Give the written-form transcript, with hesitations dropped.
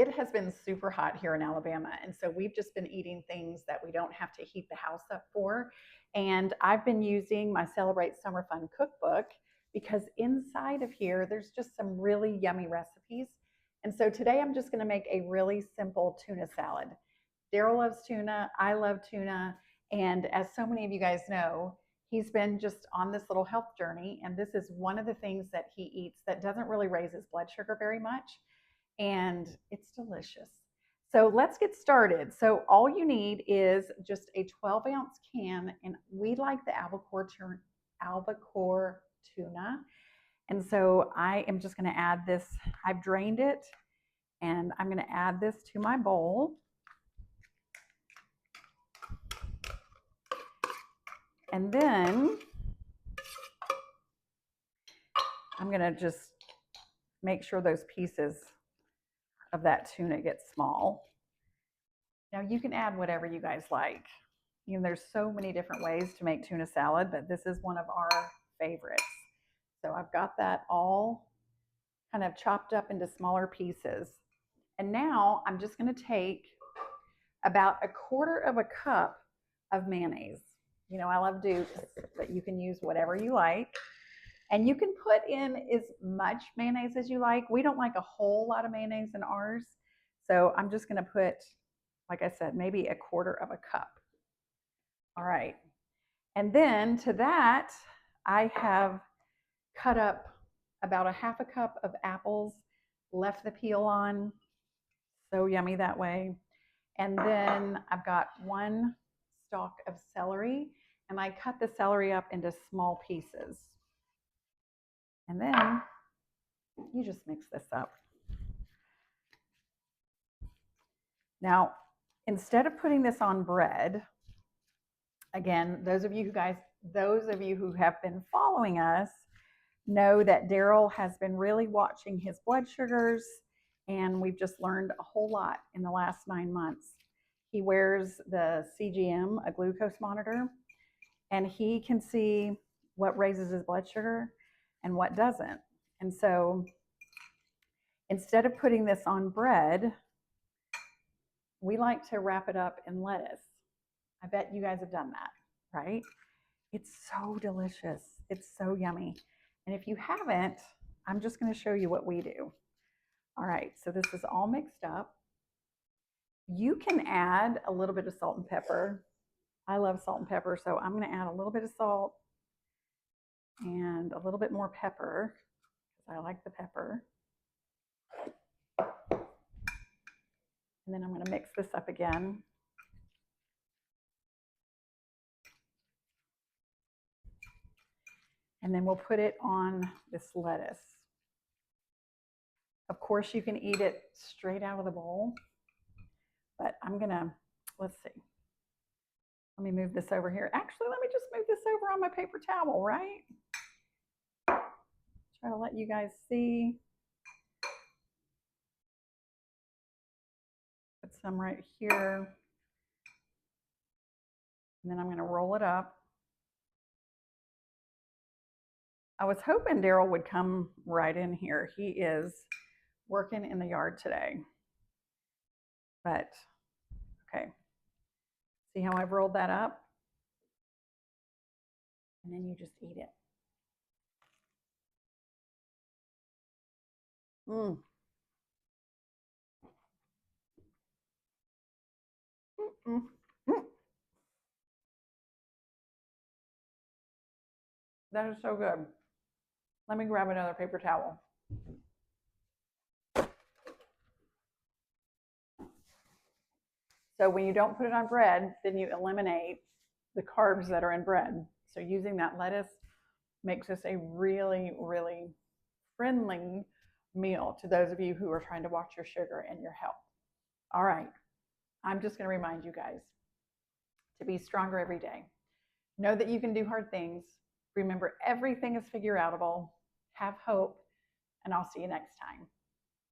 it has been super hot here in Alabama. And so we've just been eating things that we don't have to heat the house up for. And I've been using my Celebrate Summer Fun cookbook because inside of here, there's just some really yummy recipes. And so today I'm just going to make a really simple tuna salad. Daryl loves tuna. I love tuna. And as so many of you guys know, he's been just on this little health journey. And this is one of the things that he eats that doesn't really raise his blood sugar very much. And it's delicious. So let's get started. So all you need is just a 12-ounce can, and we like the albacore tuna. And so I am just going to add this. I've drained it, and I'm going to add this to my bowl. And then I'm going to just make sure those pieces of that tuna get small. Now you can add whatever you guys like. You know, there's so many different ways to make tuna salad, but this is one of our favorites. So I've got that all kind of chopped up into smaller pieces. And now I'm just going to take about 1/4 cup of mayonnaise. You know, I love Duke's, but you can use whatever you like. And you can put in as much mayonnaise as you like. We don't like a whole lot of mayonnaise in ours. So I'm just going to put, like I said, maybe 1/4 cup. All right. And then to that, I have cut up about 1/2 cup of apples, left the peel on. So yummy that way. And then I've got 1 stalk of celery, and I cut the celery up into small pieces. And then you just mix this up. Now, instead of putting this on bread, again, those of you who have been following us know that Daryl has been really watching his blood sugars, and we've just learned a whole lot in the last 9 months. He wears the CGM, a glucose monitor, and he can see what raises his blood sugar and what doesn't. And so instead of putting this on bread, we like to wrap it up in lettuce. I bet you guys have done that, right? It's so delicious. It's so yummy. And if you haven't, I'm just going to show you what we do. All right, so this is all mixed up. You can add a little bit of salt and pepper. I love salt and pepper, so I'm going to add a little bit of salt and a little bit more pepper because I like the pepper. And then I'm going to mix this up again. And then we'll put it on this lettuce. Of course, you can eat it straight out of the bowl, but I'm going to, let's see. Let me move this over here. Actually, let me just move this over on my paper towel, right? Try to let you guys see. Put some right here. And then I'm going to roll it up. I was hoping Daryl would come right in here. He is working in the yard today. But, okay. See how I've rolled that up? And then you just eat it. Mmm. Mm-mm. Mm. That is so good. Let me grab another paper towel. So when you don't put it on bread, then you eliminate the carbs that are in bread. So using that lettuce makes this a really, really friendly meal to those of you who are trying to watch your sugar and your health. All right, I'm just going to remind you guys to be stronger every day. Know that you can do hard things. Remember, everything is figure outable. Have hope, and I'll see you next time.